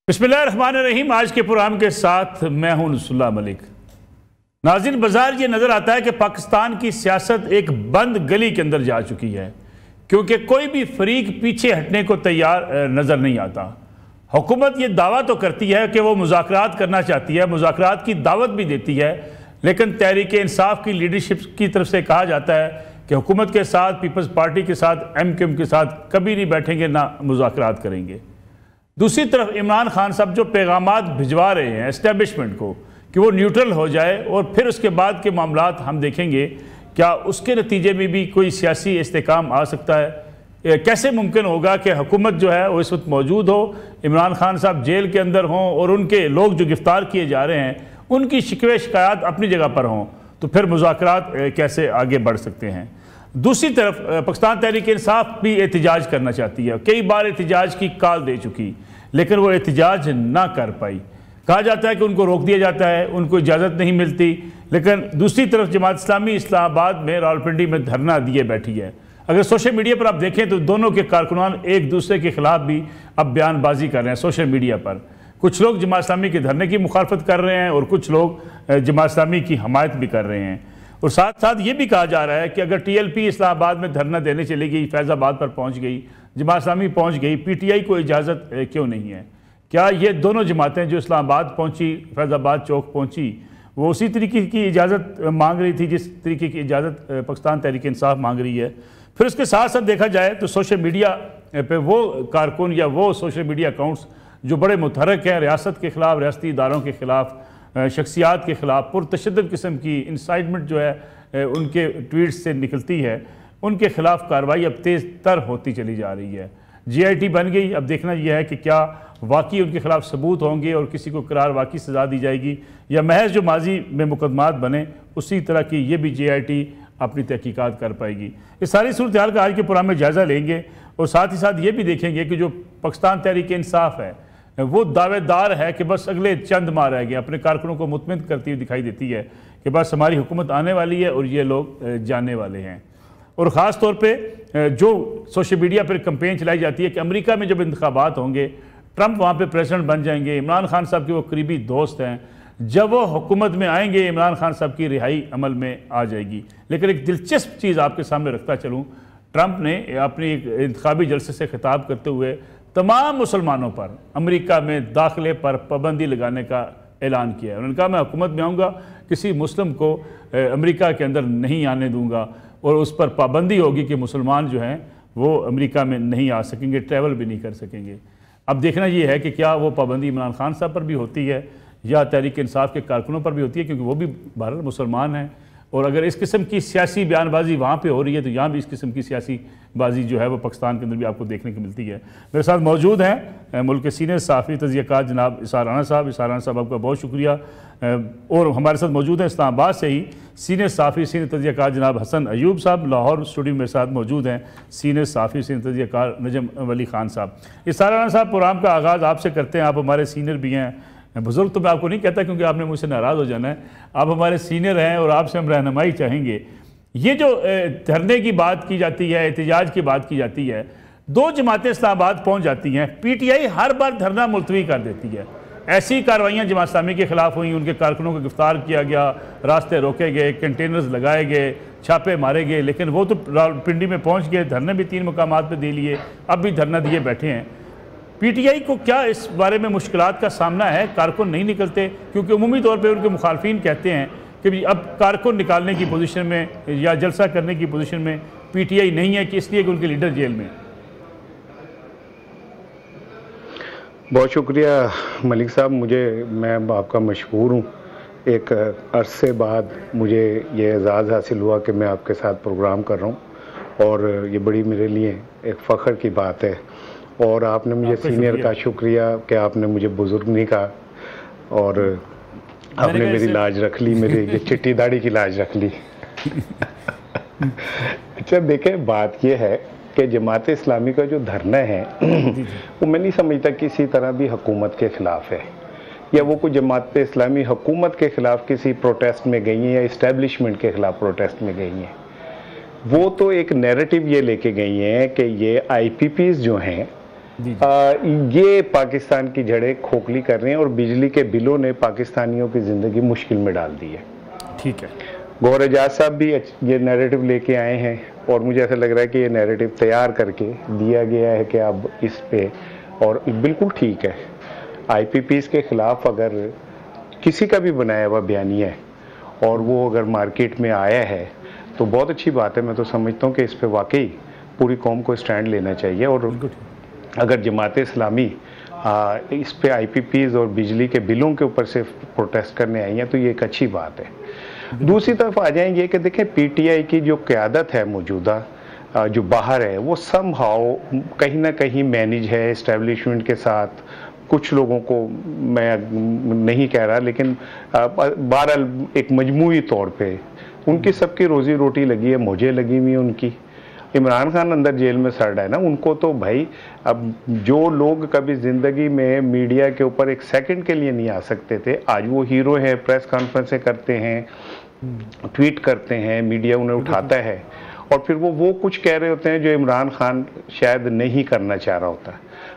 बिस्मिल्लाहिर्रहमानिर्रहीम। आज के प्रोग्राम के साथ मैं हूं नसरुल्लाह मलिक। नाज़रीन, बाजार ये नज़र आता है कि पाकिस्तान की सियासत एक बंद गली के अंदर जा चुकी है, क्योंकि कोई भी फरीक पीछे हटने को तैयार नज़र नहीं आता। हुकूमत ये दावा तो करती है कि वो मुज़ाकरात करना चाहती है, मुज़ाकरात की दावत भी देती है, लेकिन तहरीक इंसाफ की लीडरशिप की तरफ से कहा जाता है कि हुकूमत के साथ, पीपल्स पार्टी के साथ, MQM के साथ कभी नहीं बैठेंगे, ना मुज़ाकरात करेंगे। दूसरी तरफ इमरान खान साहब जो पैगामात भिजवा रहे हैं एस्टेब्लिशमेंट को कि वो न्यूट्रल हो जाए और फिर उसके बाद के मामलात हम देखेंगे, क्या उसके नतीजे में भी कोई सियासी इस्तेकाम आ सकता है? कैसे मुमकिन होगा कि हुकूमत जो है वो इस वक्त मौजूद हो, इमरान खान साहब जेल के अंदर हों और उनके लोग जो गिरफ्तार किए जा रहे हैं उनकी शिकवे शिकायत अपनी जगह पर हों, तो फिर मुज़ाकरात कैसे आगे बढ़ सकते हैं? दूसरी तरफ पाकिस्तान तहरीक इंसाफ भी एहतजाज करना चाहती है, कई बार एहतजाज की कॉल दे चुकी, लेकिन वो एहतजाज ना कर पाई। कहा जाता है कि उनको रोक दिया जाता है, उनको इजाज़त नहीं मिलती, लेकिन दूसरी तरफ जमात इस्लामी इस्लामाबाद में रावलपिंडी में धरना दिए बैठी है। अगर सोशल मीडिया पर आप देखें तो दोनों के कारकुनान एक दूसरे के खिलाफ भी अब बयानबाजी कर रहे हैं सोशल मीडिया पर। कुछ लोग जमात इस्लामी के धरने की मुखालफत कर रहे हैं और कुछ लोग जमात इस्लामी की हमायत भी कर रहे हैं। और साथ साथ ये भी कहा जा रहा है कि अगर TLP इस्लामाबाद में धरना देने चली गई, फैज़ाबाद पर पहुँच गई, जमात इस्लामी पहुँच गई, PTI को इजाज़त क्यों नहीं है? क्या ये दोनों जमातें जो इस्लामाबाद पहुँची, फैज़ाबाद चौक पहुँची, वो उसी तरीके की इजाज़त मांग रही थी जिस तरीके की इजाज़त पाकिस्तान तहरीक इंसाफ मांग रही है? फिर उसके साथ साथ देखा जाए तो सोशल मीडिया पे वो कारकुन या वो सोशल मीडिया अकाउंट्स जो बड़े मुतहरक हैं रियासत के ख़िलाफ़, रियासती इदारों के ख़िलाफ़, शख्सियात के ख़िलाफ़ पुरतशद्दुद किस्म की इंसाइटमेंट जो है उनके ट्वीट्स से निकलती है, उनके ख़िलाफ़ कार्रवाई अब तेज़ तर होती चली जा रही है। GIT बन गई। अब देखना यह है कि क्या वाकई उनके ख़िलाफ़ सबूत होंगे और किसी को करार वाकई सज़ा दी जाएगी, या महज जो माजी में मुकदमात बने उसी तरह की ये भी GIT अपनी तहकीकात कर पाएगी। इस सारी सूरत हाल का आज के प्रोग्राम में जायज़ा लेंगे और साथ ही साथ ये भी देखेंगे कि जो पाकिस्तान तहरीक इंसाफ है वो दावेदार है कि बस अगले चंद माह रह गए, अपने कारकुनों को मुतमिन करती हुई दिखाई देती है कि बस हमारी हुकूमत आने वाली है और ये लोग जाने वाले हैं। और ख़ास तौर पे जो सोशल मीडिया पर कंपेन चलाई जाती है कि अमेरिका में जब इंतखाबात होंगे ट्रंप वहाँ पे प्रेसिडेंट बन जाएंगे, इमरान खान साहब के वो करीबी दोस्त हैं, जब वो हुकूमत में आएंगे इमरान खान साहब की रिहाई अमल में आ जाएगी। लेकिन एक दिलचस्प चीज़ आपके सामने रखता चलूँ, ट्रंप ने अपनी एक इंतखाबी जलसे से खिताब करते हुए तमाम मुसलमानों पर अमेरिका में दाखिले पर पाबंदी लगाने का ऐलान किया है। उन्होंने कहा मैं हुकूमत में आऊँगा, किसी मुस्लिम को अमेरिका के अंदर नहीं आने दूँगा और उस पर पाबंदी होगी कि मुसलमान जो हैं वो अमेरिका में नहीं आ सकेंगे, ट्रैवल भी नहीं कर सकेंगे। अब देखना ये है कि क्या वो पाबंदी इमरान खान साहब पर भी होती है या तहरीक इंसाफ के कारकुनों पर भी होती है, क्योंकि वो भी भारत मुसलमान हैं। और अगर इस किस्म की सियासी बयानबाजी वहाँ पे हो रही है तो यहाँ भी इस किस्म की सियासी बाजी जो है वो पाकिस्तान के अंदर भी आपको देखने को मिलती है। मेरे साथ मौजूद हैं मुल्क के सीनियर सहाफ़ी तज़कियाकार जनाब इसार राना साहब। इसार राना साहब आपका बहुत शुक्रिया। और हमारे साथ मौजूद हैं इस्लामाबाद से ही सीनियर सहाफ़ी सीनियर तज़कियाकार जनाब हसन अयूब साहब। लाहौर स्टूडियो मेरे साथ मौजूद हैं सीनियर सहाफ़ी सीनियर तज़कियाकार नजम वली खान साहब। इसार राना साहब, प्रोग्राम का आगाज़ आपसे करते हैं। आप हमारे सीनियर भी हैं, बुज़ुर्ग तो मैं आपको नहीं कहता क्योंकि आपने मुझसे नाराज़ हो जाना है, आप हमारे सीनियर हैं और आपसे हम रहनुमाई चाहेंगे। ये जो धरने की बात की जाती है, एहतजाज की बात की जाती है, दो जमातें इस्लामाबाद पहुंच जाती हैं, PTI हर बार धरना मुलतवी कर देती है। ऐसी कार्रवाइयाँ जमात इस्लामी के ख़िलाफ़ हुई, उनके कारकुनों को गिरफ्तार किया गया, रास्ते रोके गए, कंटेनर्स लगाए गए, छापे मारे गए, लेकिन वो तो रावलपिंडी में पहुँच गए, धरने भी 3 मुकामात पर दे लिए, अब भी धरना दिए बैठे हैं। PTI को क्या इस बारे में मुश्किलात का सामना है? कारकुन नहीं निकलते क्योंकि उमूमी तौर पे उनके मुखालफिन कहते हैं कि अब कारकुन निकालने की पोजीशन में या जलसा करने की पोजीशन में PTI नहीं है, कि इसलिए कि उनके लीडर जेल में। बहुत शुक्रिया मलिक साहब, मैं आपका मशहूर हूँ। एक अरसे बाद मुझे ये एजाज़ हासिल हुआ कि मैं आपके साथ प्रोग्राम कर रहा हूँ और ये बड़ी मेरे लिए एक फ़ख्र की बात है। और आपने मुझे सीनियर का शुक्रिया कि आपने मुझे बुज़ुर्ग नहीं कहा और आपने मेरी लाज रख ली, मेरी ये चिट्टी दाढ़ी की लाज रख ली। अच्छा देखें, बात ये है कि जमात इस्लामी का जो धरना है वो मैं नहीं समझता किसी तरह भी हुकूमत के ख़िलाफ़ है, या वो कोई जमात इस्लामी हुकूमत के ख़िलाफ़ किसी प्रोटेस्ट में गई हैं या इस्टेब्लिशमेंट के ख़िलाफ़ प्रोटेस्ट में गई हैं। वो तो एक नैरेटिव ये लेके गई हैं कि ये IPPs जो हैं ये पाकिस्तान की जड़ें खोखली कर रहे हैं और बिजली के बिलों ने पाकिस्तानियों की ज़िंदगी मुश्किल में डाल दी है। ठीक है, गौहर एजाज साहब भी ये नैरेटिव लेके आए हैं और मुझे ऐसा लग रहा है कि ये नैरेटिव तैयार करके दिया गया है कि अब इस पे, और बिल्कुल ठीक है, आईपीपीज़ के ख़िलाफ़ अगर किसी का भी बनाया हुआ बयानिया है और वो अगर मार्केट में आया है तो बहुत अच्छी बात है। मैं तो समझता हूँ कि इस पे वाकई पूरी कौम को स्टैंड लेना चाहिए। और अगर जमात इस्लामी इस पे आईपीपीज़ और बिजली के बिलों के ऊपर से प्रोटेस्ट करने आई हैं तो ये एक अच्छी बात है। दूसरी तरफ आ जाएंगे कि देखें पीटीआई की जो क़यादत है मौजूदा जो बाहर है वो समहाउ कहीं ना कहीं मैनेज है इस्टेब्लिशमेंट के साथ। कुछ लोगों को मैं नहीं कह रहा, लेकिन बहरहाल एक मजमूई तौर पे उनकी सबकी रोजी रोटी लगी है, मुझे लगी हुई है उनकी। इमरान खान अंदर जेल में सड़ रहा है ना, उनको तो भाई अब जो लोग कभी ज़िंदगी में मीडिया के ऊपर एक सेकंड के लिए नहीं आ सकते थे, आज वो हीरो हैं, प्रेस कॉन्फ्रेंसें करते हैं, ट्वीट करते हैं, मीडिया उन्हें उठाता है और फिर वो कुछ कह रहे होते हैं जो इमरान खान शायद नहीं करना चाह रहा होता।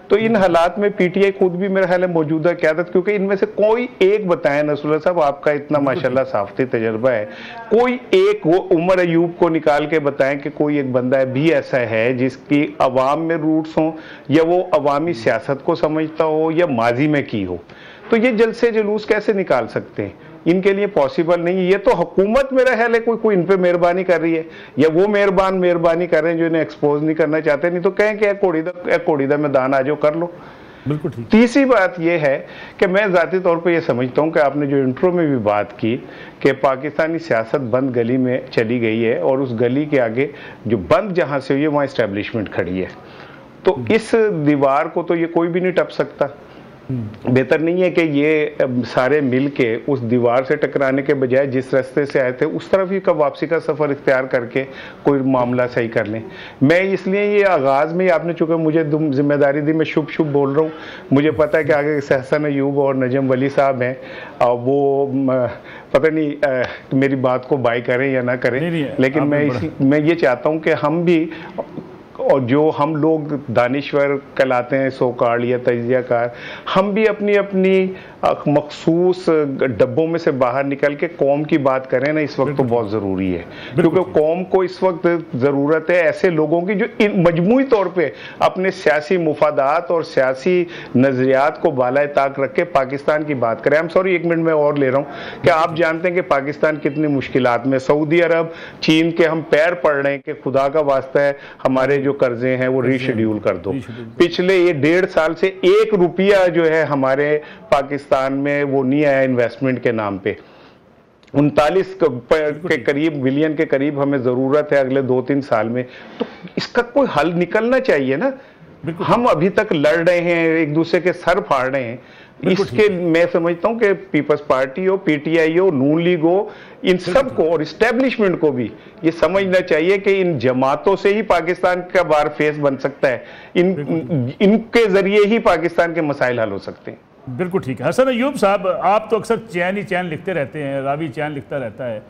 तो इन हालात में पीटीआई खुद भी मेरा ख्याल है मौजूदा क़यादत, क्योंकि इनमें से कोई एक बताएं, नसरुल्लाह साहब आपका इतना माशाल्लाह साफ़ती तजर्बा है, कोई एक वो उमर अयूब को निकाल के बताएं कि कोई एक बंदा भी ऐसा है जिसकी अवाम में रूट्स हों या वो अवामी सियासत को समझता हो या माजी में की हो। तो ये जलसे जुलूस कैसे निकाल सकते हैं? इनके लिए पॉसिबल नहीं है। ये तो हुकूमत मेरा ख्याल है कोई इन पे मेहरबानी कर रही है या वो मेहरबानी कर रहे हैं जो इन्हें एक्सपोज नहीं करना चाहते, नहीं तो कहें कि कोड़ीदा मैदान आ जाओ कर लो। बिल्कुल ठीक। तीसरी बात यह है कि मैं ज़ाती तौर पे ये समझता हूँ कि आपने जो इंट्रो में भी बात की कि पाकिस्तानी सियासत बंद गली में चली गई है और उस गली के आगे जो बंद जहाँ से हुई है वहाँ इस्टेब्लिशमेंट खड़ी है, तो इस दीवार को तो ये कोई भी नहीं टप सकता। बेहतर नहीं है कि ये सारे मिल के उस दीवार से टकराने के बजाय जिस रास्ते से आए थे उस तरफ ही का वापसी का सफ़र इख्तियार करके कोई मामला सही कर लें। मैं इसलिए ये आगाज़ में आपने चूँकि मुझे जिम्मेदारी दी, मैं शुभ शुभ बोल रहा हूँ। मुझे पता है कि आगे सहसन अयूब और नजम वली साहब हैं, वो पता नहीं मेरी बात को बाय करें या ना करें, लेकिन मैं ये चाहता हूँ कि हम भी, और जो हम लोग दानिश्वर कहलाते हैं सोकार्ड या तजियाकार, हम भी अपनी अपनी मखसूस डब्बों में से बाहर निकल के कौम की बात करें ना, इस वक्त तो बहुत ज़रूरी है। क्योंकि कौम को इस वक्त ज़रूरत है ऐसे लोगों की जो मजमूई तौर पे अपने सियासी मुफादात और सियासी नज़रियात को बालाए ताक रख के पाकिस्तान की बात करें। I'm sorry, एक मिनट में और ले रहा हूँ कि आप जानते हैं कि पाकिस्तान कितनी मुश्किलात में, सऊदी अरब, चीन के हम पैर पड़ रहे हैं कि खुदा का वास्ता है हमारे जो कर्जे हैं वो रीशेड्यूल कर दो। पिछले ये 1.5 साल से 1 रुपया जो है हमारे पाकिस्तान में वो नहीं आया इन्वेस्टमेंट के नाम पे। 39 के करीब बिलियन के करीब हमें ज़रूरत है अगले 2-3 साल में, तो इसका कोई हल निकलना चाहिए ना। हम अभी तक लड़ रहे हैं, एक दूसरे के सर फाड़ रहे हैं। इसके मैं समझता हूं कि पीपल्स पार्टी हो, पीटीआई हो, नून लीग हो, इन सब को और इस्टेब्लिशमेंट को भी ये समझना चाहिए कि इन जमातों से ही पाकिस्तान का बार फेस बन सकता है, इनके जरिए ही पाकिस्तान के मसाइल हल हो सकते हैं। बिल्कुल ठीक है। हसन अयूब साहब, आप तो अक्सर चैन ही चैन लिखते रहते हैं, रावी चैन लिखता रहता है,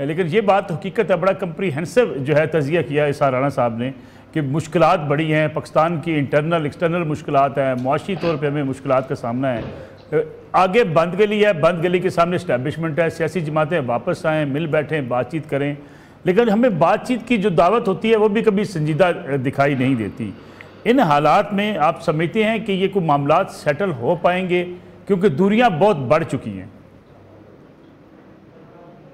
लेकिन ये बात हकीकत है, बड़ा कंप्रीहेंसिव जो है तजिया किया इसार राणा साहब ने कि मुश्किलात बड़ी हैं, पाकिस्तान की इंटरनल एक्सटर्नल मुश्किलात हैं, मुआशी तौर पे हमें मुश्किलात का सामना है। आगे बंद गली है, बंद गली के सामने इस्टेब्लिशमेंट है, सियासी जमातें वापस आएँ, मिल बैठें, बातचीत करें, लेकिन हमें बातचीत की जो दावत होती है वो भी कभी संजीदा दिखाई नहीं देती। इन हालात में आप समझते हैं कि ये कोई मामलात सेटल हो पाएंगे, क्योंकि दूरियां बहुत बढ़ चुकी हैं?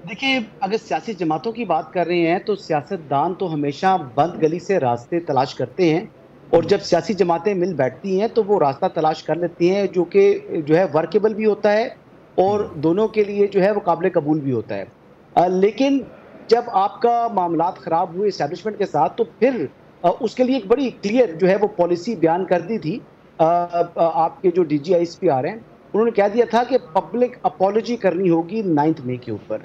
देखिए, अगर सियासी जमातों की बात कर रहे हैं तो सियासतदान तो हमेशा बंद गली से रास्ते तलाश करते हैं, और जब सियासी जमातें मिल बैठती हैं तो वो रास्ता तलाश कर लेती हैं जो कि जो है वर्केबल भी होता है और दोनों के लिए जो है वो काबिल कबूल भी होता है। लेकिन जब आपका मामलात ख़राब हुए इस्टेब्लिशमेंट के साथ तो फिर उसके लिए एक बड़ी क्लियर जो है वो पॉलिसी बयान कर दी थी। आपके जो DGISP आ रहे हैं उन्होंने कह दिया था कि पब्लिक अपॉलॉजी करनी होगी 9 मई के ऊपर,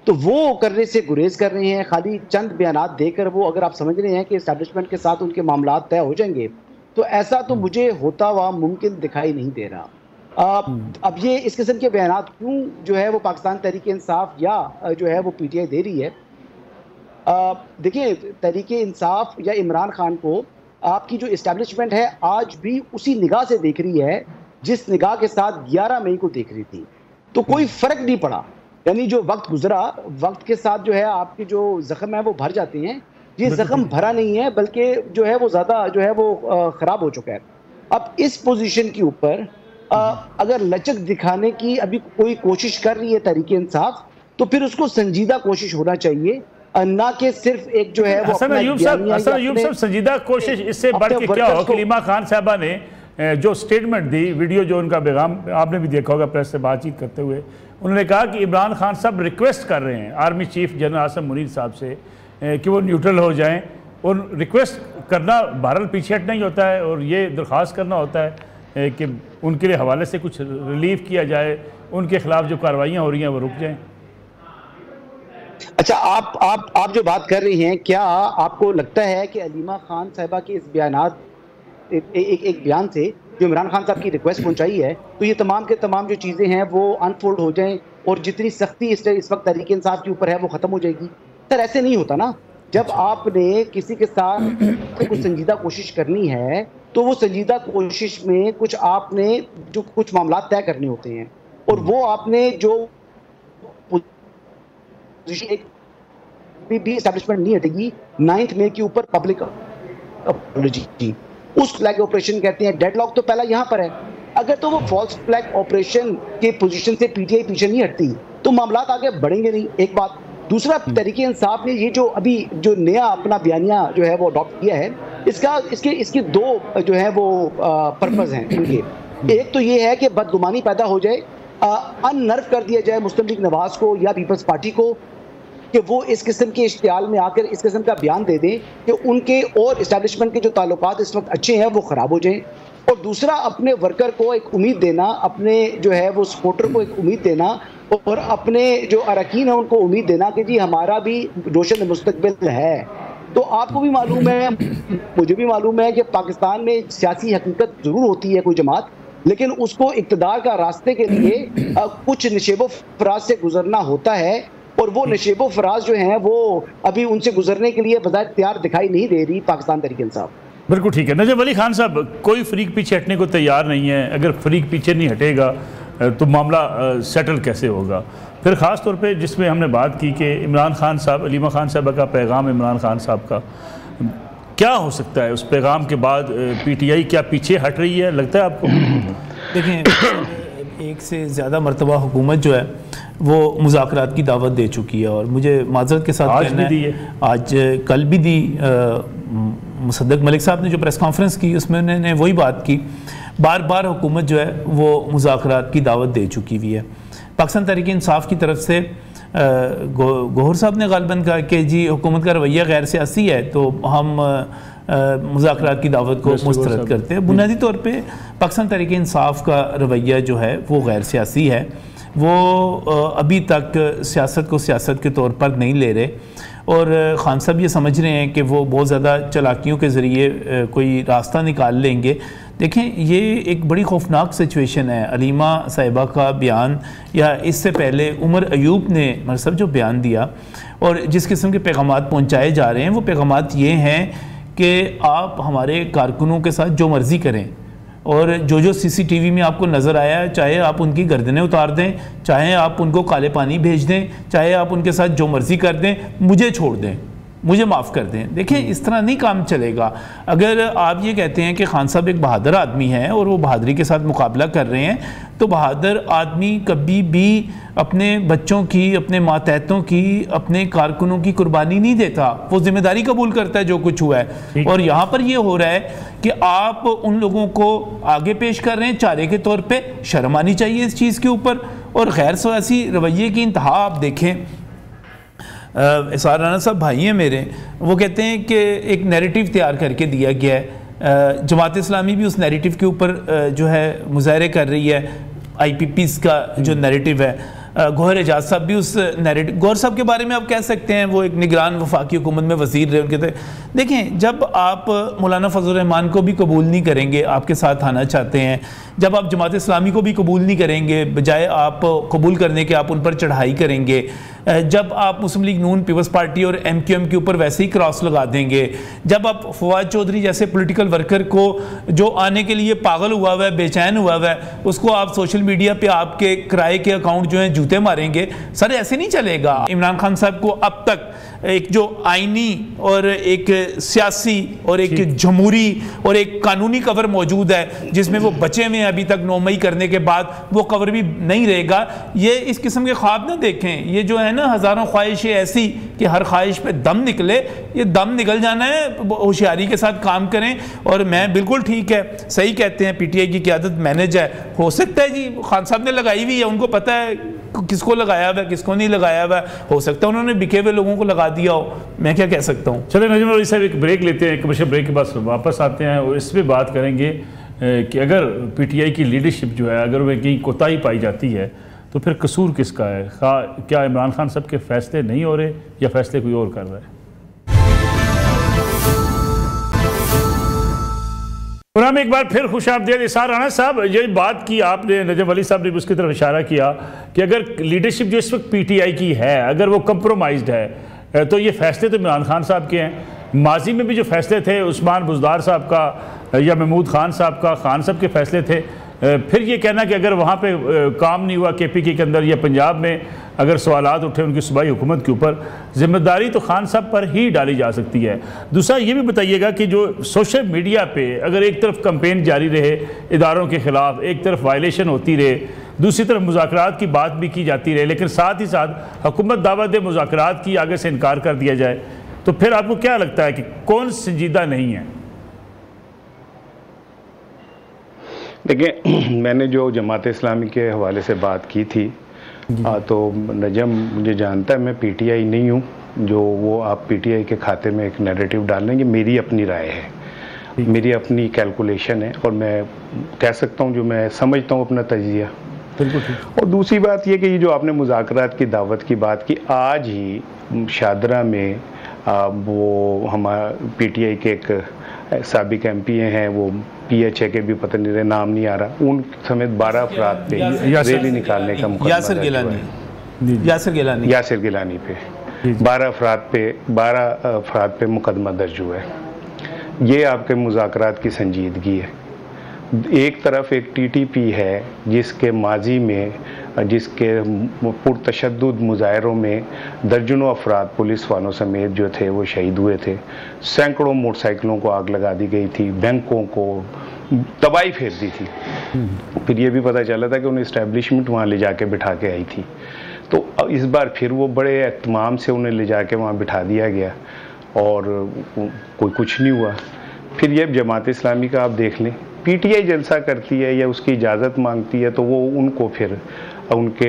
तो वो करने से गुरेज कर रहे हैं। खाली चंद बयानात देकर वो, अगर आप समझ रहे हैं कि इस्टेब्लिशमेंट के साथ उनके मामलात तय हो जाएंगे, तो ऐसा तो मुझे होता हुआ मुमकिन दिखाई नहीं दे रहा। अब ये इस किस्म के बयानात क्यों जो है वो पाकिस्तान तहरीक इंसाफ या जो है वो PTI दे रही है? देखिए, तहरीक इंसाफ या इमरान खान को आपकी जो इस्टेब्लिशमेंट है आज भी उसी निगाह से देख रही है जिस निगाह के साथ 11 मई को देख रही थी। तो कोई फर्क नहीं पड़ा, यानी जो वक्त गुजरा, वक्त के साथ जो है आपके जो जख्म है वो भर जाते हैं। ये जख्म भरा नहीं है, बल्कि जो है वो ज़्यादा जो है वो ख़राब हो चुका है। अब इस पोजीशन के ऊपर अगर लचक दिखाने की अभी कोई कोशिश कर रही है तहरीक इंसाफ, तो फिर उसको संजीदा कोशिश होना चाहिए, ना कि सिर्फ एक जो है वो हसन अयूब साहब संजीदा कोशिश इससे बढ़ के क्या हो। कलीमा खान साहबा ने जो स्टेटमेंट दी, वीडियो जो उनका पैगाम आपने भी देखा होगा प्रेस से बातचीत करते हुए, उन्होंने कहा कि इमरान खान साहब रिक्वेस्ट कर रहे हैं army chief general Asim Munir साहब से कि वो न्यूट्रल हो जाएं, और रिक्वेस्ट करना बहरहाल पीछे हटना ही होता है, और ये दरख्वास्त करना होता है कि उनके लिए हवाले से कुछ रिलीफ किया जाए, उनके खिलाफ जो कार्रवाइयाँ हो रही हैं वो रुक जाएँ। अच्छा, आप जो बात कर रही हैं, क्या आपको लगता है कि अलीमा खान साहिबा के इस बयानात एक बयान से जो इमरान खान साहब की रिक्वेस्ट पहुंचाई है, तो ये तमाम के तमाम जो चीज़ें हैं वो अनफोल्ड हो जाएं और जितनी सख्ती इस वक्त तहरीक इंसाफ के ऊपर है वो ख़त्म हो जाएगी? सर ऐसे नहीं होता ना। जब आपने किसी के साथ कुछ संजीदा कोशिश करनी है तो वो संजीदा कोशिश में कुछ आपने जो कुछ मामला तय करने होते हैं, और वो आपने जो एक भी एस्टैब्लिशमेंट नहीं हटेगी 9 मई के ऊपर पब्लिक अपॉलॉजी, उस फ्लैग ऑपरेशन कहते हैं। डेडलॉक तो पहला यहाँ पर है। अगर तो वो फॉल्स फ्लैग ऑपरेशन के पोजीशन से पीटीआई पीछे नहीं हटती तो मामला आगे बढ़ेंगे नहीं, एक बात। दूसरा, तहरीक इंसाफ ने ये जो अभी जो नया अपना बयानिया जो है वो अडॉप्ट किया है, इसके दो जो है वो पर्पस हैं इनके। एक तो ये है कि बदगुमानी पैदा हो जाए, अननर्व कर दिया जाए मुस्लिम लीग नवाज को या पीपल्स पार्टी को कि वो इस किस्म के इश्तियाल में आकर इस किस्म का बयान दे दें कि उनके और इस्टेब्लिशमेंट के जो ताल्लुकात इस वक्त अच्छे हैं वो ख़राब हो जाएं। और दूसरा, अपने वर्कर को एक उम्मीद देना, अपने जो है वो सपोर्टर को एक उम्मीद देना, और अपने जो अरकान है उनको उम्मीद देना कि जी हमारा भी रोशन मुस्तकबिल है। तो आपको भी मालूम है, मुझे भी मालूम है कि पाकिस्तान में सियासी हकीकत ज़रूर होती है कोई जमात, लेकिन उसको इक़्तिदार का रास्ते के लिए कुछ नशेबो फराज से गुजरना होता है, और वो नशेबो फराज जो हैं वो अभी उनसे गुजरने के लिए बजाय तैयार दिखाई नहीं दे रही पाकिस्तान तहरीक इंसाफ। बिल्कुल ठीक है। नजब अली खान साहब, कोई फरीक पीछे हटने को तैयार नहीं है। अगर फरीक पीछे नहीं हटेगा तो मामला सेटल कैसे होगा? फिर ख़ास तौर पे जिसमें हमने बात की कि इमरान खान साहब, अलीमा खान साहब का पैगाम, इमरान खान साहब का क्या हो सकता है? उस पैगाम के बाद पीटीआई क्या पीछे हट रही है, लगता है आपको? देखें, एक से ज़्यादा मरतबा हुकूमत जो है वो मुज़ाकरात की दावत दे चुकी है, और मुझे माजरत के साथ आज भी दी है, आज कल भी दी। मुसद्दक मलिक साहब ने जो प्रेस कॉन्फ्रेंस की उसमें उन्होंने वही बात की। बार बार हुकूमत जो है वो मुज़ाकरात की दावत दे चुकी हुई है। पाकिस्तान तहरीक इंसाफ की तरफ से गौहर साहब ने गालिबन कहा कि जी हुकूमत का रवैया गैर सियासी है, तो हम मुज़ाकरात की दावत को मुस्तरद करते हैं। बुनियादी तौर पे पाकिस्तान तहरीक इंसाफ का रवैया जो है वो गैर सियासी है। वो अभी तक सियासत को सियासत के तौर पर नहीं ले रहे, और खान साहब ये समझ रहे हैं कि वो बहुत ज़्यादा चालाकियों के ज़रिए कोई रास्ता निकाल लेंगे। देखें, ये एक बड़ी खौफनाक सिचुएशन है। अलीमा साहिबा का बयान, या इससे पहले उमर अयूब ने मतलब जो बयान दिया, और जिस किस्म के पैगामात पहुँचाए जा रहे हैं, वो पैगामात ये हैं कि आप हमारे कारकुनों के साथ जो मर्ज़ी करें, और जो सीसीटीवी में आपको नज़र आया, चाहे आप उनकी गर्दनें उतार दें, चाहे आप उनको काले पानी भेज दें, चाहे आप उनके साथ जो मर्ज़ी कर दें, मुझे छोड़ दें, मुझे माफ़ कर दें। देखें, इस तरह नहीं काम चलेगा। अगर आप ये कहते हैं कि खान साहब एक बहादुर आदमी हैं और वो बहादुरी के साथ मुकाबला कर रहे हैं, तो बहादुर आदमी कभी भी अपने बच्चों की, अपने मातहतों की, अपने कारकुनों की कुर्बानी नहीं देता। वो जिम्मेदारी कबूल करता है जो कुछ हुआ है। और यहाँ पर ये हो रहा है कि आप उन लोगों को आगे पेश कर रहे हैं चारे के तौर पे। शर्म आनी चाहिए इस चीज़ के ऊपर। और गैर सियासी रवैये की इंतहा आप देखें, इसार राना साहब भाई हैं मेरे, वो कहते हैं कि एक नैरेटिव तैयार करके दिया गया है। जमात इस्लामी भी उस नैरेटिव के ऊपर जो है मुजाहरे कर रही है, IPPs का जो नैरेटिव है। गौहर एजाज साहब भी उस नैरेटिव, गौहर साहब के बारे में आप कह सकते हैं वो एक निगरान वफाकी हुकूमत में वज़ीर रहे उनके। देखें, जब आप मौलाना फजल रहमान को भी कबूल नहीं करेंगे, आपके साथ आना चाहते हैं, जब आप जमात इस्लामी को भी कबूल नहीं करेंगे, बजाय आप कबूल करने के आप उन पर चढ़ाई करेंगे, जब आप मुस्लिम लीग नून पीपल्स पार्टी और MQM के ऊपर वैसे ही क्रॉस लगा देंगे, जब आप फवाद चौधरी जैसे पॉलिटिकल वर्कर को जो आने के लिए पागल हुआ हुआ है, बेचैन हुआ हुआ है, उसको आप सोशल मीडिया पे आपके किराए के अकाउंट जो हैं जूते मारेंगे, सर ऐसे नहीं चलेगा। इमरान खान साहब को अब तक एक जो आईनी और एक सियासी और एक जमहूरी और एक कानूनी कवर मौजूद है जिसमें वो बचे हुए हैं, अभी तक 9 मई करने के बाद वो कवर भी नहीं रहेगा। ये इस किस्म के ख्वाब ना देखें, ये जो है ना हज़ारों ख्वाहिशें ऐसी कि हर ख्वाहिश पे दम निकले, ये दम निकल जाना है, होशियारी के साथ काम करें। और मैं बिल्कुल ठीक है, सही कहते हैं PTI की क़यादत मैनेज है, हो सकता है जी खान साहब ने लगाई हुई है, उनको पता है किसको लगाया हुआ है किसको नहीं लगाया हुआ है, हो सकता है उन्होंने बिके हुए लोगों को लगा दिया हो, मैं क्या कह सकता हूँ। चलिए नजीम अली साहब एक ब्रेक लेते हैं, एक कमर्शियल ब्रेक के बाद वापस आते हैं और इस पर बात करेंगे कि अगर PTI की लीडरशिप जो है अगर वह कहीं कोताही पाई जाती है तो फिर कसूर किसका है? क्या इमरान खान साहब के फैसले नहीं हो रहे या फैसले कोई और कर रहा है? प्रोग्राम एक बार फिर खुश आमदीद इसार राणा साहब, ये बात की आपने, नजम अली साहब ने भी उसकी तरफ इशारा किया कि अगर लीडरशिप जो इस वक्त PTI की है अगर वो कंप्रोमाइज्ड है तो ये फैसले तो इमरान खान साहब के हैं। माजी में भी जो फैसले थे उस्मान बुज़दार साहब का या महमूद खान साहब का, खान साहब के फैसले थे। फिर ये कहना कि अगर वहाँ पे काम नहीं हुआ KPK के अंदर या पंजाब में अगर सवालात उठे उनकी सूबाई हुकूमत के ऊपर, जिम्मेदारी तो खान साहब पर ही डाली जा सकती है। दूसरा ये भी बताइएगा कि जो सोशल मीडिया पे अगर एक तरफ कंपेन जारी रहे इदारों के ख़िलाफ़, एक तरफ वायलेशन होती रहे, दूसरी तरफ मुज़ाकरात की बात भी की जाती रहे, लेकिन साथ ही साथ हुकूमत दावा दे मुज़ाकरात की आगे से इनकार कर दिया जाए, तो फिर आपको क्या लगता है कि कौन संजीदा नहीं है? देखिए, मैंने जो जमात इस्लामी के हवाले से बात की थी तो नजम मुझे जानता है, मैं PTI नहीं हूँ जो वो आप PTI के खाते में एक नैरेटिव डाल लेंगे। मेरी अपनी राय है, मेरी अपनी कैलकुलेशन है और मैं कह सकता हूँ जो मैं समझता हूँ अपना तजिया। और दूसरी बात ये कि ये जो आपने मुज़ाकरात की दावत की बात की, आज ही शादरा में वो हमारा PTI के एक साबिक MP हैं, वो PHA के भी पता नहीं रहे, नाम नहीं आ रहा, उन समेत 12 अफराद पे रैली निकालने का मुकदमा यासिर गिलानी पे 12 अफराद पे मुकदमा दर्ज हुआ है। ये आपके मुज़ाकरात की संजीदगी है। एक तरफ एक TTP है जिसके माजी में, जिसके पुरतशद्दुद मुजाहरों में दर्जनों अफराद पुलिस वालों समेत जो थे वो शहीद हुए थे, सैकड़ों मोटरसाइकिलों को आग लगा दी गई थी, बैंकों को तबाही फेर दी थी। फिर ये भी पता चला था कि उन्हें इस्टेब्लिशमेंट वहाँ ले जाके बिठा के आई थी। तो इस बार फिर वो बड़े एहतमाम से उन्हें ले जाके वहाँ बिठा दिया गया और कोई कुछ नहीं हुआ। फिर ये जमात इस्लामी का आप देख लें, PTI जलसा करती है या उसकी इजाज़त मांगती है तो वो उनको फिर उनके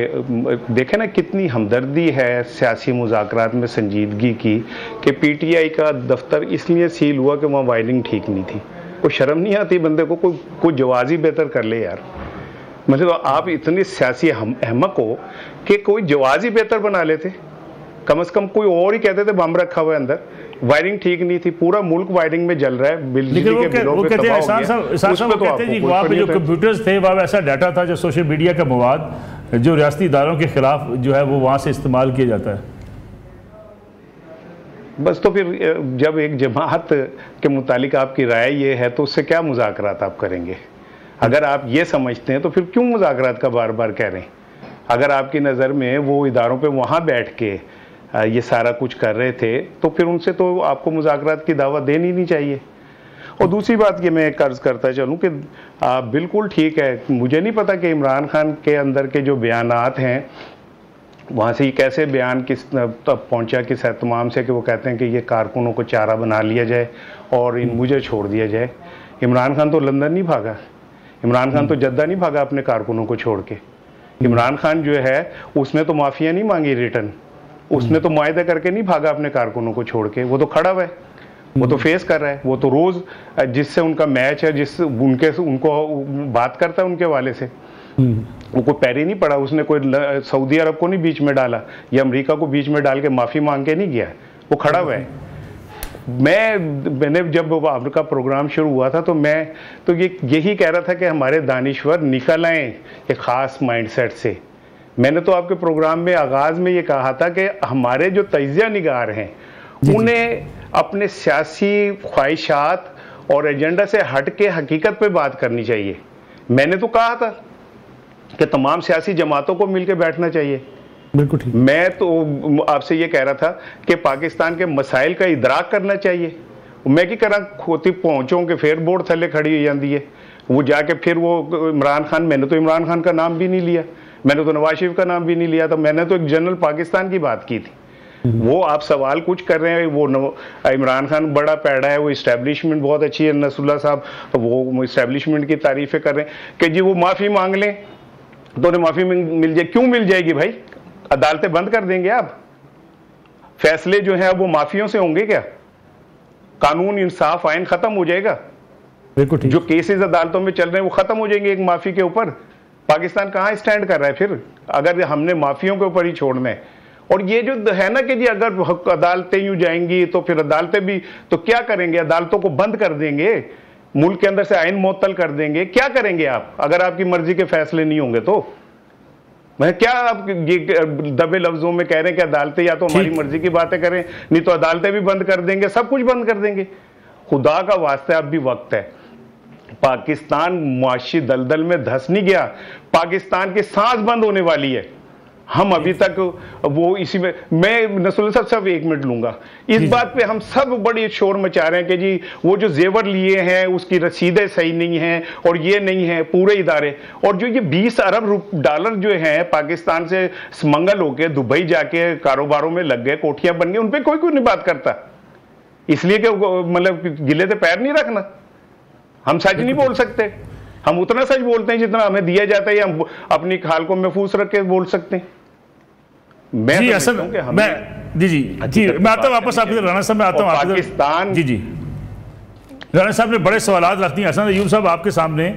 देखें ना कितनी हमदर्दी है सियासी मुज़ाकरात में संजीदगी की कि PTI का दफ्तर इसलिए सील हुआ कि वहाँ वायरिंग ठीक नहीं थी। कोई शर्म नहीं आती बंदे को? कोई जवाज़ी बेहतर कर ले यार। मतलब आप इतने सियासी अहमक हो कि कोई जवाज़ी बेहतर बना लेते, कम से कम कोई और ही कहते थे बम रखा हुआ है अंदर, वायरिंग ठीक नहीं थी, पूरा मुल्क वायरिंग में जल रहा है, बिजली के बिलों पे तबाह हो गया। वहाँ पे जो कंप्यूटर्स थे वहाँ ऐसा डाटा था जो सोशल मीडिया का मवाद जो रियासती इदारों के खिलाफ जो है वो वहाँ से इस्तेमाल किया जाता है। बस तो फिर जब एक जमात के मुतालिक आपकी राय ये है तो उससे क्या मुज़ाकरात आप करेंगे? अगर आप ये समझते हैं तो फिर क्यों मुज़ाकरात का बार बार कह रहे हैं? अगर आपकी नज़र में वो इदारों पे वहाँ बैठ के ये सारा कुछ कर रहे थे तो फिर उनसे तो आपको मुज़ाकरात की दावत देनी नहीं चाहिए। और दूसरी बात ये मैं कर्ज करता चलूँ कि बिल्कुल ठीक है, मुझे नहीं पता कि इमरान खान के अंदर के जो बयानात हैं वहाँ से ये कैसे बयान किस तक पहुँचा, किस एहतमाम से कि वो कहते हैं कि ये कारकुनों को चारा बना लिया जाए और मुझे छोड़ दिया जाए। इमरान खान तो लंदन नहीं भागा, इमरान खान तो जद्दा नहीं भागा अपने कारकुनों को छोड़ के। इमरान खान जो है उसने तो माफिया नहीं मांगी रिटर्न, उसने तो मुआहदा करके नहीं भागा अपने कारकुनों को छोड़ के, वो तो खड़ा हुआ है, वो तो फेस कर रहा है, वो तो रोज जिससे उनका मैच है, जिस उनको बात करता है उनके वाले से, वो कोई पैर ही नहीं पड़ा, उसने कोई सऊदी अरब को नहीं बीच में डाला या अमेरिका को बीच में डाल के माफी मांग के नहीं गया, वो खड़ा हुआ है। मैंने जब आपका प्रोग्राम शुरू हुआ था तो मैं तो यही कह रहा था कि हमारे दानिश्वर निकल आए एक ख़ास माइंडसेट से मैंने तो आपके प्रोग्राम में आगाज में ये कहा था कि हमारे जो तजिया निगार हैं उन्हें अपने सियासी ख्वाहिशात और एजेंडा से हट के हकीकत पे बात करनी चाहिए। मैंने तो कहा था कि तमाम सियासी जमातों को मिलकर बैठना चाहिए। बिल्कुल ठीक। मैं तो आपसे ये कह रहा था कि पाकिस्तान के मसाइल का इदराक करना चाहिए। मैं की करा खोती पहुंचों के फिर बोर्ड थले खड़ी हो जाती है, वो जाके फिर वो इमरान खान, मैंने तो इमरान खान का नाम भी नहीं लिया, मैंने तो नवाज शरीफ का नाम भी नहीं लिया था, मैंने तो एक जनरल पाकिस्तान की बात की थी। वो आप सवाल कुछ कर रहे हैं, वो इमरान खान बड़ा पैड़ा है, वो इस्टेब्लिशमेंट बहुत अच्छी है, नसरुल्लाह साहब वो इस्टेब्लिशमेंट की तारीफें कर रहे हैं कि जी वो माफ़ी मांग लें तो उन्हें माफ़ी मिल जाए। क्यों मिल जाएगी भाई? अदालतें बंद कर देंगे आप? फैसले जो हैं वो माफियों से होंगे क्या? कानून, इंसाफ, आइन खत्म हो जाएगा? जो केसेस अदालतों में चल रहे हैं वो खत्म हो जाएंगे एक माफी के ऊपर। पाकिस्तान कहाँ स्टैंड कर रहा है फिर, अगर हमने माफियों के ऊपर ही छोड़ना है? और ये जो है ना कि जी अगर अदालतें यूं जाएंगी तो फिर अदालतें भी तो क्या करेंगे? अदालतों को बंद कर देंगे, मुल्क के अंदर से आइन मुअत्तल कर देंगे। क्या करेंगे आप अगर आपकी मर्जी के फैसले नहीं होंगे तो? मैं क्या आप ये दबे लफ्जों में कह रहे हैं कि अदालतें या तो हमारी मर्जी की बातें करें, नहीं तो अदालतें भी बंद कर देंगे, सब कुछ बंद कर देंगे। खुदा का वास्ता, अब भी वक्त है। पाकिस्तान मुआशी दलदल में धंस नहीं गया, पाकिस्तान की सांस बंद होने वाली है। हम अभी तक वो इसी में, मैं नसरुल्लाह साहब एक मिनट लूंगा इस बात पे, हम सब बड़ी शोर मचा रहे हैं कि जी वो जो जेवर लिए हैं उसकी रसीदें सही नहीं हैं और ये नहीं है पूरे इदारे, और जो ये 20 अरब डॉलर जो हैं पाकिस्तान से स्मगल होके दुबई जाके कारोबारों में लग गए, कोठियां बन गई, उन पर कोई नहीं बात करता, इसलिए कि मतलब गिले से पैर नहीं रखना। हम सच नहीं बोल सकते, हम उतना सच बोलते हैं जितना हमें दिया जाता है, हम अपनी खाल को महफूज रख के बोल सकते हैं। जी असल मैं मैं आता हूँ वापस आपके राणा साहब में आता हूँ। पाकिस्तान जी राणा साहब ने बड़े सवालात रखती हैं हसन अयूब साहब आपके सामने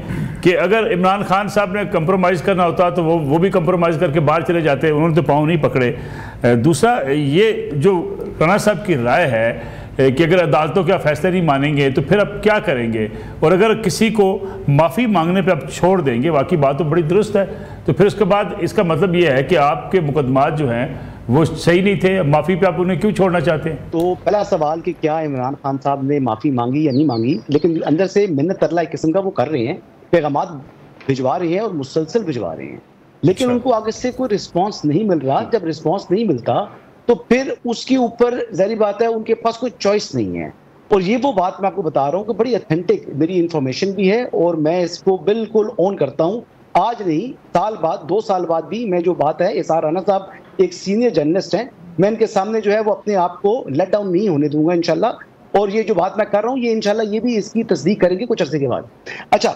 कि अगर इमरान खान साहब ने कंप्रोमाइज़ करना होता तो वो भी कंप्रोमाइज़ करके बाहर चले जाते, उन्होंने तो पाँव नहीं पकड़े। दूसरा ये जो राणा साहब की राय है कि अगर अदालतों के फैसले नहीं मानेंगे तो फिर अब क्या करेंगे, और अगर किसी को माफ़ी मांगने पे आप छोड़ देंगे, वाकई बात तो बड़ी दुरुस्त है, तो फिर उसके बाद इसका मतलब ये है कि आपके मुकदमात जो हैं वो सही नहीं थे, माफ़ी पे आप उन्हें क्यों छोड़ना चाहते हैं? तो पहला सवाल कि क्या इमरान खान साहब ने माफ़ी मांगी या नहीं मांगी, लेकिन अंदर से मिन्नत तरला एक किस्म का वो कर रहे हैं, पैगामात भिजवा रहे हैं और मुसलसल भिजवा रहे हैं, लेकिन उनको आगे से कोई रिस्पॉन्स नहीं मिल रहा। जब रिस्पॉन्स नहीं मिलता तो फिर उसके ऊपर ज़ाहिर बात है उनके पास कोई चॉइस नहीं है। और ये वो बात मैं आपको बता रहा हूँ कि बड़ी ऑथेंटिक मेरी इंफॉर्मेशन भी है और मैं इसको बिल्कुल ऑन करता हूँ। आज नहीं, साल बाद, 2 साल बाद भी मैं जो बात है, एसआर राणा साहब एक सीनियर जर्नलिस्ट हैं, मैं इनके सामने जो है वो अपने आप को लेट डाउन नहीं होने दूंगा इंशाल्लाह। और ये जो बात मैं कर रहा हूँ ये इंशाल्लाह ये भी इसकी तस्दीक करेंगे कुछ अर्से के बाद। अच्छा,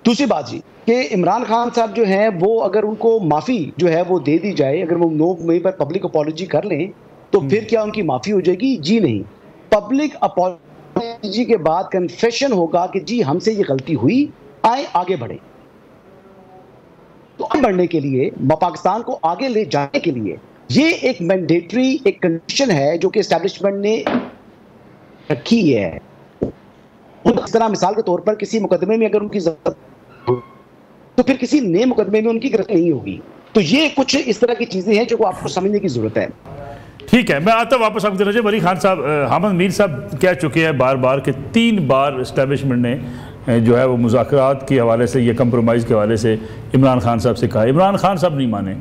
दूसरी बात जी कि इमरान खान साहब जो हैं वो अगर उनको माफ़ी जो है वो दे दी जाए, अगर वो 9 मई पर पब्लिक अपॉलॉजी कर लें तो फिर क्या उनकी माफ़ी हो जाएगी? जी नहीं। पब्लिक अपॉलॉजी के बाद कन्फेशन होगा कि जी हमसे ये गलती हुई, आए आगे बढ़े। तो आगे बढ़ने के लिए, पाकिस्तान को आगे ले जाने के लिए ये एक मैंडेटरी एक कंडीशन है जो कि एस्टैब्लिशमेंट ने रखी है। इस तरह मिसाल के तौर पर किसी मुकदमे में अगर उनकी जरूरत तो फिर किसी नए मुकदमे में उनकी गिरफ्तारी नहीं होगी। तो ये कुछ इस तरह की चीजें हैं जो आपको समझने की जरूरत है। ठीक है, मैं आता हूँ वापस आपको। रजब अली खान साहब, हामिद मीर साहब कह चुके हैं बार बार कि 3 बार इस्टेब्लिशमेंट ने जो है वो मुज़ाकरात के हवाले से या कंप्रोमाइज़ के हवाले से इमरान खान साहब से कहा, इमरान खान साहब नहीं माने,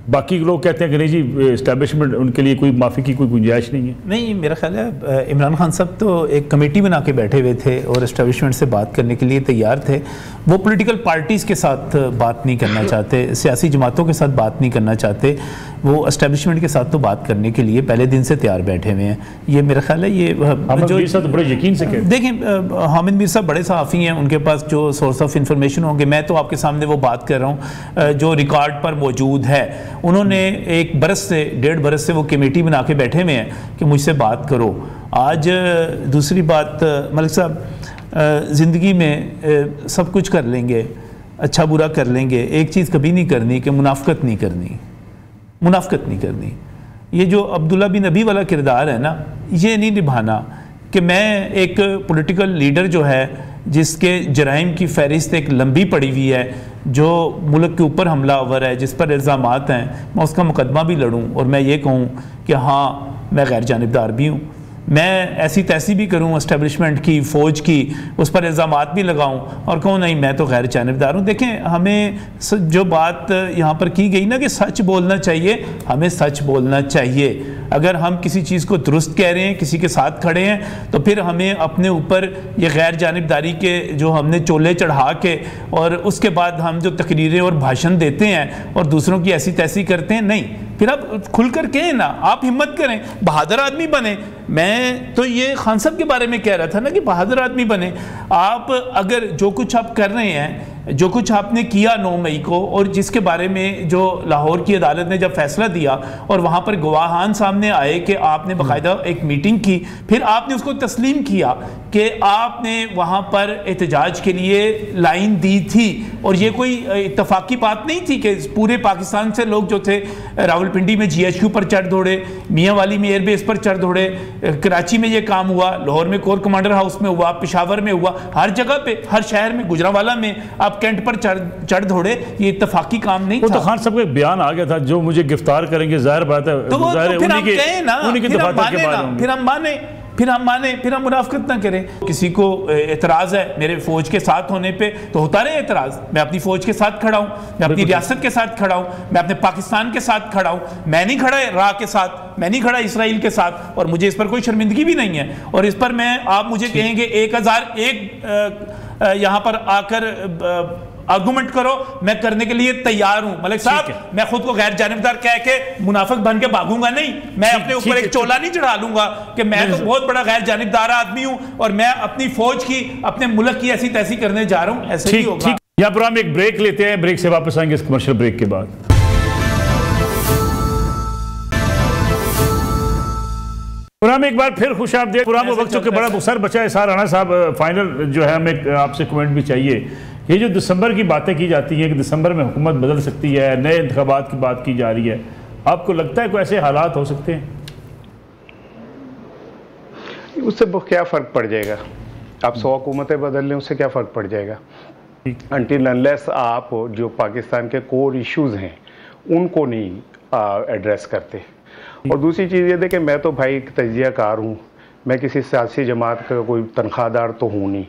बाकी लोग कहते हैं कि नहीं जी इस्टेब्लिशमेंट उनके लिए कोई माफ़ी की कोई गुंजाइश नहीं है। नहीं, मेरा ख्याल है इमरान खान साहब तो एक कमेटी बना के बैठे हुए थे और इस्टेब्लिशमेंट से बात करने के लिए तैयार थे। वो पॉलिटिकल पार्टीज़ के साथ बात नहीं करना चाहते, सियासी जमातों के साथ बात नहीं करना चाहते, वो इस्टेब्लिशमेंट के साथ तो बात करने के लिए पहले दिन से तैयार बैठे हुए हैं। ये मेरा ख्याल है ये जो बड़े यकीन से देखें, हामिद मीर साहब बड़े सहाफ़ी हैं, उनके पास जो सोर्स ऑफ इंफॉर्मेशन होंगे, मैं तो आपके सामने वो बात कर रहा हूँ जो रिकॉर्ड पर मौजूद है। उन्होंने 1 बरस से 1.5 बरस से वो कमेटी बना के बैठे हुए हैं कि मुझसे बात करो। आज दूसरी बात, मलिक साहब ज़िंदगी में सब कुछ कर लेंगे, अच्छा बुरा कर लेंगे, एक चीज़ कभी नहीं करनी कि मुनाफकत नहीं करनी, मुनाफकत नहीं करनी। ये जो अब्दुल्ला बिन नबी वाला किरदार है ना, ये नहीं निभाना कि मैं एक पॉलिटिकल लीडर जो है जिसके जराइम की फहरिस्त एक लंबी पड़ी हुई है, जो मुल्क के ऊपर हमलावर है, जिस पर इल्ज़ामात हैं, मैं उसका मुकदमा भी लड़ूँ और मैं ये कहूँ कि हाँ मैं गैर जानिबदार भी हूँ, मैं ऐसी तैसी भी करूँ एस्टेब्लिशमेंट की, फ़ौज की, उस पर इल्ज़ामात भी लगाऊँ और कहूँ नहीं मैं तो गैर जानिबदार हूँ। देखें, हमें जो बात यहाँ पर की गई ना कि सच बोलना चाहिए, हमें सच बोलना चाहिए। अगर हम किसी चीज़ को दुरुस्त कह रहे हैं, किसी के साथ खड़े हैं, तो फिर हमें अपने ऊपर ये गैर जानिबदारी के जो हमने चोले चढ़ा के और उसके बाद हम जो तकरीरें और भाषण देते हैं और दूसरों की ऐसी तैसी करते हैं, नहीं, फिर आप खुलकर कहें ना, आप हिम्मत करें, बहादुर आदमी बने। मैं तो ये खान साहब के बारे में कह रहा था ना कि बहादुर आदमी बने। आप अगर जो कुछ आप कर रहे हैं, जो कुछ आपने किया 9 मई को, और जिसके बारे में जो लाहौर की अदालत ने जब फैसला दिया और वहाँ पर गवाहान सामने आए कि आपने बाकायदा एक मीटिंग की, फिर आपने उसको तस्लीम किया कि आपने वहाँ पर एहतजाज के लिए लाइन दी थी और ये कोई इत्तफाकी बात नहीं थी कि पूरे पाकिस्तान से लोग जो थे रावलपिंडी में GHQ पर चढ़ दौड़े, मियाँ वाली में एयरबेस पर चढ़ दौड़े, कराची में ये काम हुआ, लाहौर में कोर कमांडर हाउस में हुआ, पेशावर में हुआ, हर जगह पे, हर शहर में, गुजरांवाला में आप कैंट पर चढ़ दौड़े। ये इत्तफाकी काम नहीं था। तो खान साहब का एक बयान आ गया था, जो मुझे गिरफ्तार करेंगे, जाहिर बात है, तो फिर हम माने, फिर हम मुनाफिकत ना करें। किसी को एतराज है मेरे फौज के साथ होने पे, तो होता रहे एतराज। मैं अपनी फौज के साथ खड़ा हूँ, मैं अपनी रियासत के साथ खड़ा हूँ, मैं अपने पाकिस्तान के साथ खड़ा हूँ। मैं नहीं खड़ा रा के साथ, मैं नहीं खड़ा इसराइल के साथ, और मुझे इस पर कोई शर्मिंदगी भी नहीं है। और इस पर मैं, आप मुझे कहेंगे 1001 यहाँ पर आकर आर्गुमेंट करो, मैं करने के लिए तैयार हूं। मलिक साहब, मैं खुद को गैर जानिबदार कह के मुनाफिक बन के भागूंगा नहीं। मैं अपने ऊपर एक चोला नहीं चढ़ा लूंगा कि मैं तो बहुत बड़ा गैर जानिबदार आदमी हूं और मैं अपनी फौज की, अपने मुल्क की ऐसी तैसी करने जा रहा हूं। ऐसे नहीं होगा। यहाँ पर हम एक ब्रेक लेते हैं, ब्रेक से वापस आएंगे इस कमर्शियल ब्रेक के बाद। पुराम एक बार फिर खुश आमदीद। पुराम वक्त के बड़ा सर बचा है सार राणा साहब, फाइनल जो है हमें आपसे कमेंट भी चाहिए। ये जो दिसंबर की बातें की जाती हैं कि दिसंबर में हुकूमत बदल सकती है, नए इंतखाबात की बात की जा रही है, आपको लगता है कोई ऐसे हालात हो सकते हैं? उससे क्या फ़र्क पड़ जाएगा? आप 100 हुकूमतें बदल लें, उससे क्या फ़र्क पड़ जाएगा? अनटिल अनलेस आप जो पाकिस्तान के कोर इश्यूज़ हैं उनको नहीं एड्रेस करते। और दूसरी चीज़ ये देखें, मैं तो भाई एक तजियाकार हूँ, मैं किसी सियासी जमात का कोई तनख्वाहदार तो हूँ नहीं,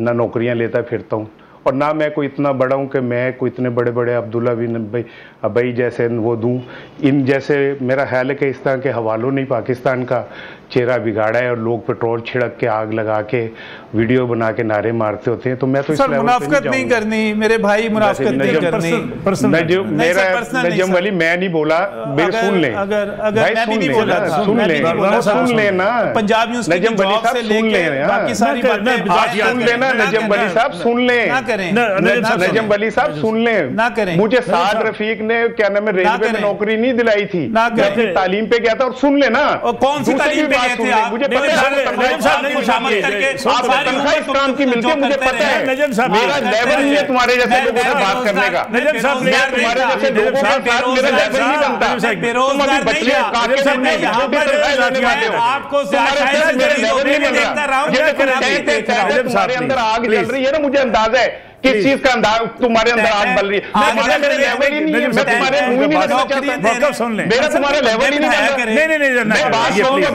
ना नौकरियाँ लेता फिरता हूँ, और ना मैं कोई इतना बड़ा हूँ कि मैं कोई इतने बड़े बड़े अब्दुल्ला बिन अबई जैसे वो दूँ। इन जैसे मेरा ख्याल है कि इस तरह के हवालों ने पाकिस्तान का चेहरा बिगाड़ा है और लोग पेट्रोल छिड़क के, आग लगा के, वीडियो बना के नारे मारते होते हैं। तो मैं तो मुनाफिकत नहीं करनी मेरे भाई, मुनाफिकत नहीं करनी। नजम वली मैं नहीं बोला, सुन लें, सुन लेना पंजाब नजम वली साहब, सुन लें, बाकी सारी बातें सुन लेना। नजम वली साहब सुन लें, नजम वली साहब सुन लें, ना करें। मुझे साद रफीक ने क्या नाम है रेलवे में नौकरी नहीं दिलाई थी, मैं अपनी तालीम पे गया था। और सुन लेना, कौन सी तालीम पे गए थे आप? मुझे पता है काम की मिलती है, मुझे पता है। मेरा लेवल नहीं है तुम्हारे जैसे लोगों से बात करने का। तुम्हारे जैसे लोगों के साथ मेरा लेवल नहीं बनता। तुम अभी बच्चे आपको तुम्हारे अंदर आग जल रही है ना, मुझे अंदाजा है किस चीज का अंदाज तुम्हारे अंदर आग बल रही है। तुम्हारा मेरा लेवल ही नहीं है, मैं तुम्हारे मुंह नहीं लगना चाहता, सुन ले, मेरा तुम्हारा लेवल ही नहीं है। नहीं बात सुनिए,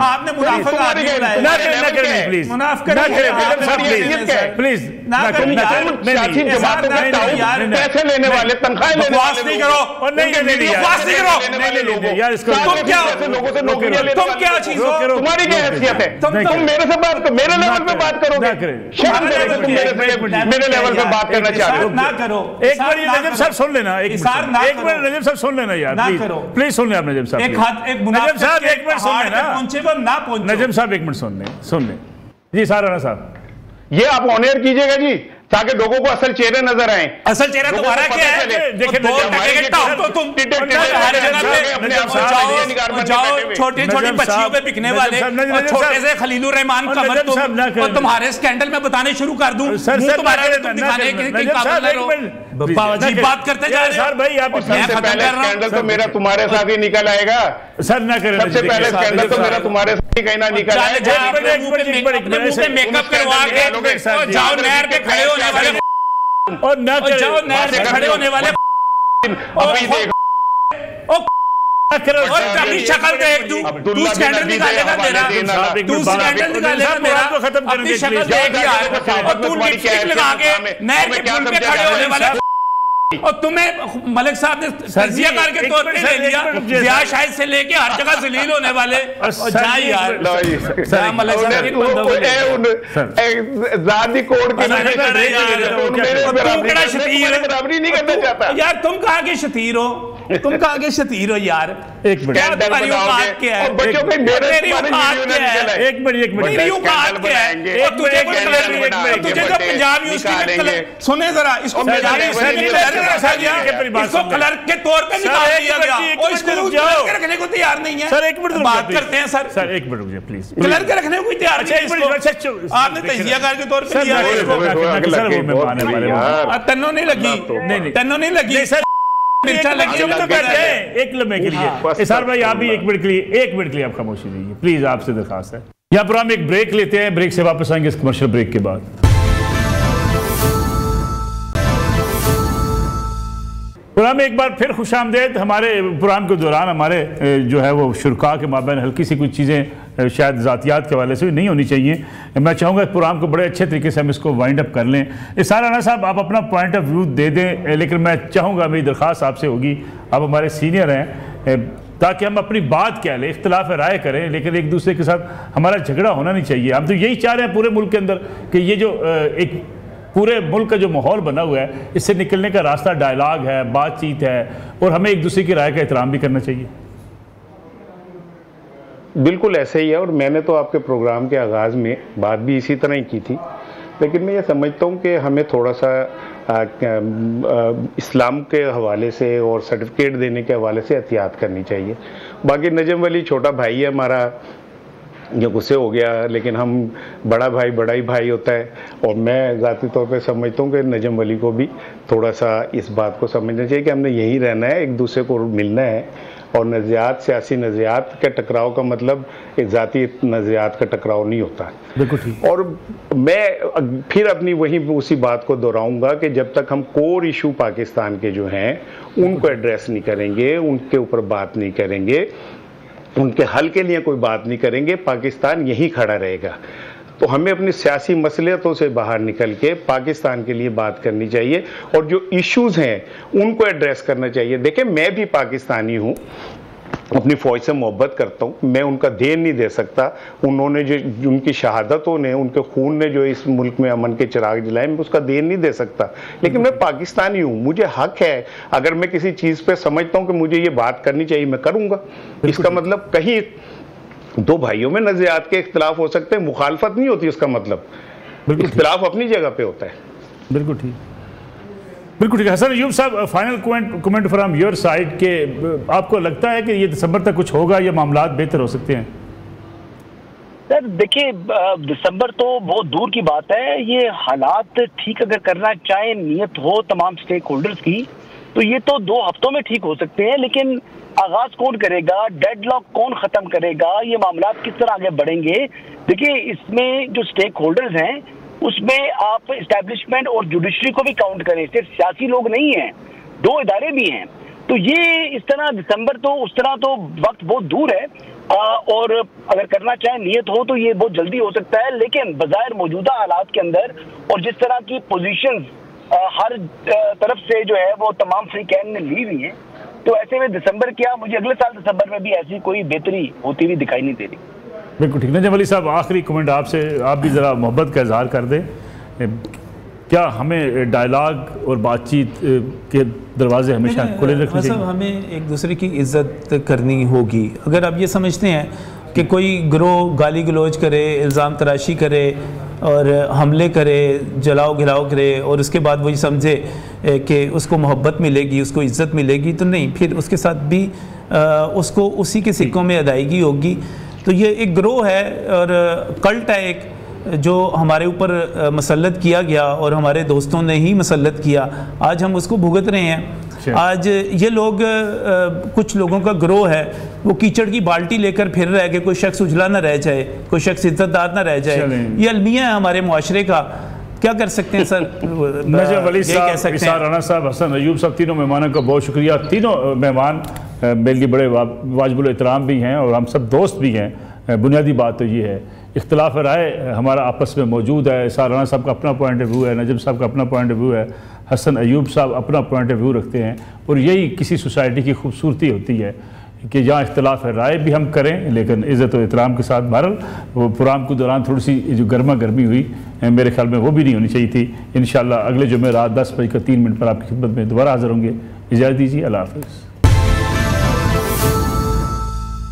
आपने मुनाफिक आदमी बुलाया, ना करें प्लीज, मुनाफिक ना करें प्लीज, ना करें सियासी जमातों के ताउन पैसे लेने वाले, तनख्वाह लेने वाले नहीं करो, और नहीं करो यार, इसको तुम क्या लोगों से नौकरियां लेते हो, तुम क्या चीज हो, तुम्हारी क्या हैसियत है? तुम मेरे से बात करो, मेरे लेवल पे बात करोगे, मेरे लेवल पे बात करना चाहते हो, ना करो। एक बार ये नजम साहब सुन लेना, एक मिनट नजम साहब सुन लेना यार, प्लीज सुन ले आप नजम साहब, नजम साहब एक मिनट सुन लेना, नजम साहब एक मिनट सुन ले जी। सारा साहब, ये आप ऑनर कीजिएगा जी, ताकि लोगों को असल चेहरे नजर आए। असल चेहरा तुम्हारा क्या है? जाओ छोटी छोटी बच्चियों पे बिकने वाले और छोटे से खलीलुर रहमान कमर तुम, तुम्हारे स्कैंडल में बताने शुरू कर दूं तुम्हारा दिखाने की बात करते जा रहे हैं भाई। आप सबसे पहले स्कैंडल तो मेरा तुम्हारे साथ ही निकल आएगा सर, ना करें। सबसे पहले स्कैंडल तो मेरा तुम्हारे साथ ही कहीं ना निकल आएगा। मेकअप करवा के जाओ नहर पे खड़े होने वाले और न जाओ नहर से खड़े होने वाले अभी देख और अपनी शक्ल देख तू स्कैंडल निकालेगा मेरा, तू स्कैंडल निकालेगा मेरा, अपनी शक्ल देख यार। और तू लिपस्टिक लगा के नहर के पुल पे खड़े होने वाला, और तुम्हें मलिक साहब ने तजिया करके तौर पे ले लिया, जिया शायद से लेके हर जगह जलील होने वाले। और जा यार मलिक साहब यार, तुम कहाँ के शतीर हो, तुम कहाँ के शतीर हो यार। एक मिनट, क्या तुम्हारी औकात क्या है, तेरी औकात क्या है, एक मिनट, तेरी औकात क्या है। और तुझे तुझे जो पंजाब यूनिवर्सिटी सुने जरा, इसको पंजाब इसको क्लर्क के तौर पे निकाल दिया गया और इसको क्लर्क रखने को तैयार नहीं है। सर एक मिनट बात करते हैं सर, सर एक मिनट रुकिए प्लीज। क्लर्क रखने को तैयार नहीं है इसको, आपने तजियाकार के तौर पे लिया है इसको। तन्नो नहीं लगी, तन्नो नहीं लगी सर, एक लम्हे के लिए इसार भाई आप भी एक मिनट के लिए आप खामोशी दीजिए प्लीज, आपसे दरखास्त है। यहाँ पर हम एक ब्रेक लेते हैं, ब्रेक से वापस आएंगे इस कमर्शियल ब्रेक के बाद। प्रोग्राम में एक बार फिर खुशामदेद। हमारे प्रोग्राम के दौरान हमारे जो है वो शुरका के माबैन हल्की सी कुछ चीज़ें शायद ज़ातियात के हवाले से नहीं होनी चाहिए। मैं चाहूँगा इस प्रोग्राम को बड़े अच्छे तरीके से हम इसको वाइंड अप कर लें। इसार राना साहब आप अपना पॉइंट ऑफ व्यू दे दें, लेकिन मैं चाहूँगा, मेरी दरख्वास्त आपसे होगी, आप हमारे सीनियर हैं, ताकि हम अपनी बात कह लें, इख्तलाफ राय करें, लेकिन एक दूसरे के साथ हमारा झगड़ा होना नहीं चाहिए। हम तो यही चाह रहे हैं पूरे मुल्क के अंदर कि ये जो एक पूरे मुल्क का जो माहौल बना हुआ है, इससे निकलने का रास्ता डायलॉग है, बातचीत है, और हमें एक दूसरे की राय का एहतराम भी करना चाहिए। बिल्कुल ऐसे ही है, और मैंने तो आपके प्रोग्राम के आगाज़ में बात भी इसी तरह ही की थी, लेकिन मैं ये समझता हूँ कि हमें थोड़ा सा इस्लाम के हवाले से और सर्टिफिकेट देने के हवाले से एहतियात करनी चाहिए। बाकी नजम वली छोटा भाई है हमारा, जो गुस्से हो गया, लेकिन हम बड़ा भाई बड़ा ही भाई होता है, और मैं ज़ाती तौर पे समझता हूँ कि नजम वली को भी थोड़ा सा इस बात को समझना चाहिए कि हमने यहीं रहना है, एक दूसरे को मिलना है, और नज़रियात, सियासी नज़रियात के टकराव का मतलब एक ज़ाती नज़रियात का टकराव नहीं होता। बिल्कुल ठीक। और मैं फिर अपनी वही उसी बात को दोहराऊंगा कि जब तक हम कोर इशू पाकिस्तान के जो हैं उनको एड्रेस नहीं करेंगे, उनके ऊपर बात नहीं करेंगे, उनके हल के लिए कोई बात नहीं करेंगे, पाकिस्तान यहीं खड़ा रहेगा। तो हमें अपनी सियासी मसलियतों से बाहर निकल के पाकिस्तान के लिए बात करनी चाहिए, और जो इश्यूज हैं उनको एड्रेस करना चाहिए। देखें, मैं भी पाकिस्तानी हूँ, अपनी फ़ौज से मोहब्बत करता हूँ, मैं उनका देन नहीं दे सकता। उन्होंने जो उनकी शहादतों ने, उनके खून ने जो इस मुल्क में अमन के चिराग जलाए, मैं उसका देन नहीं दे सकता, लेकिन मैं पाकिस्तानी हूँ, मुझे हक है, अगर मैं किसी चीज़ पे समझता हूँ कि मुझे ये बात करनी चाहिए, मैं करूँगा। इसका मतलब कहीं दो भाइयों में नज़रियात के इख्तलाफ हो सकते हैं, मुखालफत नहीं होती उसका मतलब, इख्तलाफ अपनी जगह पे होता है। बिल्कुल ठीक, बिल्कुल ठीक है। हसन अयूब साहब, final comment from your side के आपको लगता है कि ये दिसंबर तक कुछ होगा या मामलात बेहतर हो सकते हैं? सर देखिए, दिसंबर तो बहुत दूर की बात है। ये हालात ठीक अगर करना चाहे, नियत हो तमाम स्टेक होल्डर्स की, तो ये तो 2 हफ्तों में ठीक हो सकते हैं, लेकिन आगाज कौन करेगा, डेडलॉक कौन खत्म करेगा, ये मामलात किस तरह आगे बढ़ेंगे। देखिए, इसमें जो स्टेक होल्डर्स हैं उसमें आप इस्टेब्लिशमेंट और जुडिशरी को भी काउंट करें, सिर्फ सियासी लोग नहीं हैं, 2 इदारे भी हैं। तो ये इस तरह दिसंबर तो उस तरह तो वक्त बहुत दूर है, और अगर करना चाहे नियत हो तो ये बहुत जल्दी हो सकता है, लेकिन बज़ाहिर मौजूदा हालात के अंदर और जिस तरह की पोजीशंस हर तरफ से जो है वो तमाम फ्री कैन ने ली हुई हैं, तो ऐसे में दिसंबर क्या, मुझे अगले साल दिसंबर में भी ऐसी कोई बेहतरी होती हुई दिखाई नहीं दे रही। बिल्कुल ठीक। नजम वली साहब, आखिरी कमेंट आपसे, आप भी ज़रा मोहब्बत का इजहार कर दें, क्या हमें डायलॉग और बातचीत के दरवाजे हमेशा खुले रखने चाहिए? हमें एक दूसरे की इज्जत करनी होगी। अगर आप ये समझते हैं कि कोई गिरोह गाली गलौज करे, इल्ज़ाम तराशी करे और हमले करे, जलाओ घिराव करे, और उसके बाद वही समझे कि उसको मोहब्बत मिलेगी, उसको इज़्ज़त मिलेगी, तो नहीं, फिर उसके साथ भी उसको उसी के सिक्कों में अदायगी होगी। तो ये एक गिरोह है और कल्ट है एक, जो हमारे ऊपर मसल्लत किया गया और हमारे दोस्तों ने ही मसल्लत किया, आज हम उसको भुगत रहे हैं। आज ये लोग, कुछ लोगों का गिरोह है, वो कीचड़ की बाल्टी लेकर फिर रहे कि कोई शख्स उजला ना रह जाए, कोई शख्स इज्जतदार ना रह जाए। ये अलमिया है हमारे मुआशरे का क्या कर सकते हैं सर? नजम वली साहब, इसार राना साहब, हसन अयूब साहब, तीनों मेहमानों का बहुत शुक्रिया। तीनों मेहमान मेरे लिए बड़े वाजिबुल एहतराम भी हैं और हम सब दोस्त भी हैं। बुनियादी बात तो ये है, इख्तिलाफ राय हमारा आपस में मौजूद है। इसार राना साहब का अपना पॉइंट ऑफ व्यू है, नजम साहब का अपना पॉइंट ऑफ व्यू है, हसन अयूब साहब अपना पॉइंट ऑफ व्यू रखते हैं। और यही किसी सोसाइटी की खूबसूरती होती है कि जहाँ इख्तिलाफ राय भी हम करें लेकिन इज़्ज़त और एहतराम के साथ। बहरहाल वो प्रोग्राम के दौरान थोड़ी सी जो गर्मा गर्मी हुई मेरे ख्याल में वो भी नहीं होनी चाहिए थी। इंशाअल्लाह अगले जुमे रात 10:03 पर आपकी खिदमत में दोबारा हाज़िर होंगे। इजाज़त दीजिए, अल्लाह हाफ़िज़।